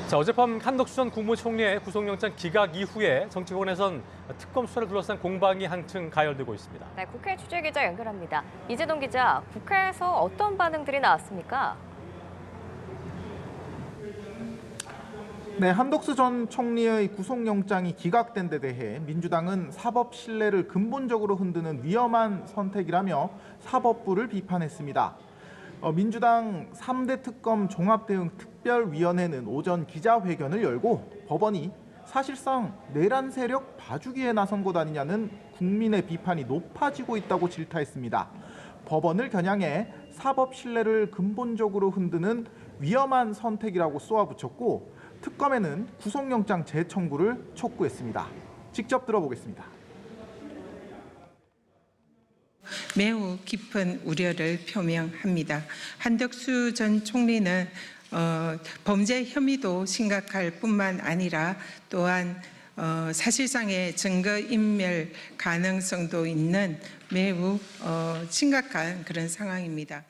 자, 어젯밤 한덕수 전 국무총리의 구속영장 기각 이후에 정치권에선 특검 수사를 둘러싼 공방이 한층 가열되고 있습니다. 네, 국회 취재기자 연결합니다. 이재동 기자, 국회에서 어떤 반응들이 나왔습니까? 네, 한덕수 전 총리의 구속영장이 기각된 데 대해 민주당은 사법 신뢰를 근본적으로 흔드는 위험한 선택이라며 사법부를 비판했습니다. 민주당 3대 특검 종합대응특별위원회는 오전 기자회견을 열고 법원이 사실상 내란 세력 봐주기에 나선 것 아니냐는 국민의 비판이 높아지고 있다고 질타했습니다. 법원을 겨냥해 사법 신뢰를 근본적으로 흔드는 위험한 선택이라고 쏘아붙였고 특검에는 구속영장 재청구를 촉구했습니다. 직접 들어보겠습니다. 매우 깊은 우려를 표명합니다. 한덕수 전 총리는 범죄 혐의도 심각할 뿐만 아니라 또한 사실상의 증거인멸 가능성도 있는 매우 심각한 그런 상황입니다.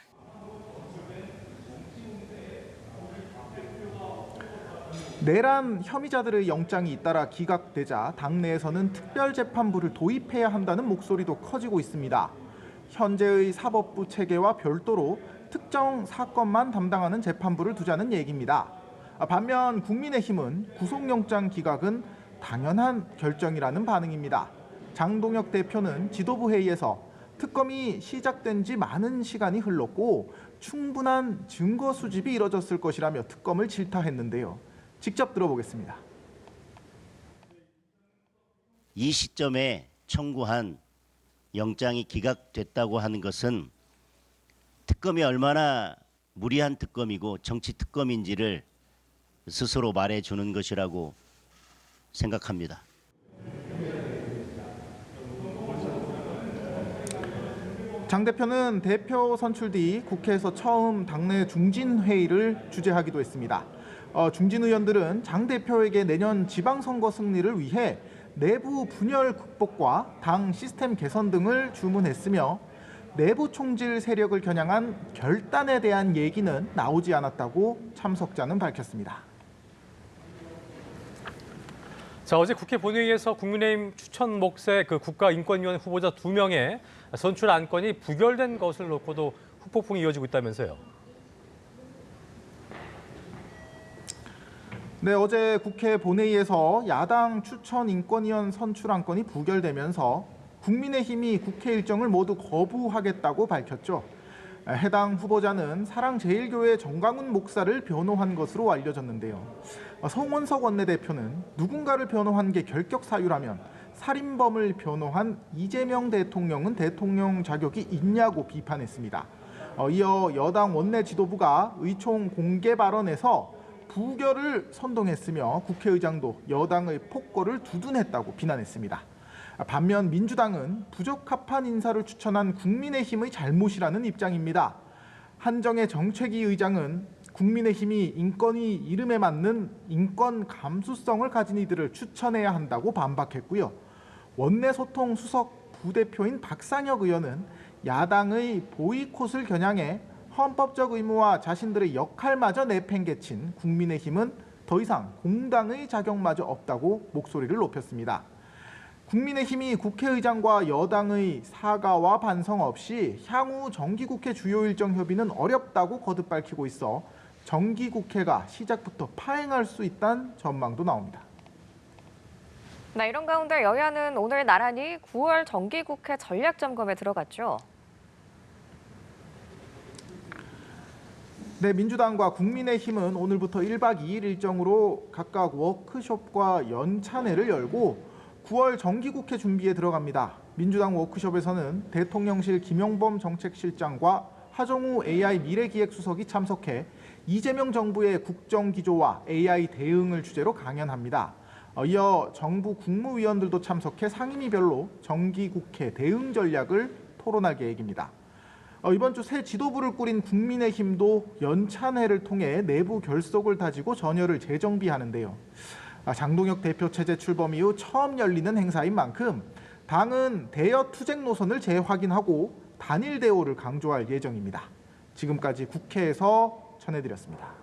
내란 혐의자들의 영장이 잇따라 기각되자 당내에서는 특별재판부를 도입해야 한다는 목소리도 커지고 있습니다. 현재의 사법부 체계와 별도로 특정 사건만 담당하는 재판부를 두자는 얘기입니다. 반면 국민의힘은 구속영장 기각은 당연한 결정이라는 반응입니다. 장동혁 대표는 지도부 회의에서 특검이 시작된 지 많은 시간이 흘렀고 충분한 증거 수집이 이뤄졌을 것이라며 특검을 질타했는데요. 직접 들어보겠습니다. 이 시점에 청구한 영장이 기각됐다고 하는 것은 특검이 얼마나 무리한 특검이고 정치 특검인지를 스스로 말해주는 것이라고 생각합니다. 장 대표는 대표 선출 뒤 국회에서 처음 당내 중진회의를 주재하기도 했습니다. 중진 의원들은 장 대표에게 내년 지방선거 승리를 위해 내부 분열 극복과 당 시스템 개선 등을 주문했으며 내부 총질 세력을 겨냥한 결단에 대한 얘기는 나오지 않았다고 참석자는 밝혔습니다. 자, 어제 국회 본회의에서 국민의힘 추천 몫의 국가인권위원 후보자 2명의 선출 안건이 부결된 것을 놓고도 후폭풍이 이어지고 있다면서요. 네, 어제 국회 본회의에서 야당 추천 인권위원 선출 안건이 부결되면서 국민의힘이 국회 일정을 모두 거부하겠다고 밝혔죠. 해당 후보자는 사랑제일교회 정강훈 목사를 변호한 것으로 알려졌는데요. 성원석 원내대표는 누군가를 변호한 게 결격 사유라면 살인범을 변호한 이재명 대통령은 대통령 자격이 있냐고 비판했습니다. 이어 여당 원내 지도부가 의총 공개 발언에서 부결을 선동했으며 국회의장도 여당의 폭거를 두둔했다고 비난했습니다. 반면 민주당은 부적합한 인사를 추천한 국민의힘의 잘못이라는 입장입니다. 한정혜 정책위 의장은 국민의힘이 인권위 이름에 맞는 인권 감수성을 가진 이들을 추천해야 한다고 반박했고요. 원내소통 수석 부대표인 박상혁 의원은 야당의 보이콧을 겨냥해 헌법적 의무와 자신들의 역할마저 내팽개친 국민의힘은 더 이상 공당의 자격마저 없다고 목소리를 높였습니다. 국민의힘이 국회의장과 여당의 사과와 반성 없이 향후 정기국회 주요 일정 협의는 어렵다고 거듭 밝히고 있어 정기국회가 시작부터 파행할 수 있다는 전망도 나옵니다. 네, 이런 가운데 여야는 오늘 나란히 9월 정기국회 전략점검에 들어갔죠. 네, 민주당과 국민의힘은 오늘부터 1박 2일 일정으로 각각 워크숍과 연찬회를 열고 9월 정기국회 준비에 들어갑니다. 민주당 워크숍에서는 대통령실 김용범 정책실장과 하정우 AI 미래기획수석이 참석해 이재명 정부의 국정기조와 AI 대응을 주제로 강연합니다. 이어 정부 국무위원들도 참석해 상임위별로 정기국회 대응 전략을 토론할 계획입니다. 이번 주 새 지도부를 꾸린 국민의힘도 연찬회를 통해 내부 결속을 다지고 전열을 재정비하는데요. 장동혁 대표 체제 출범 이후 처음 열리는 행사인 만큼 당은 대여 투쟁 노선을 재확인하고 단일 대우를 강조할 예정입니다. 지금까지 국회에서 전해드렸습니다.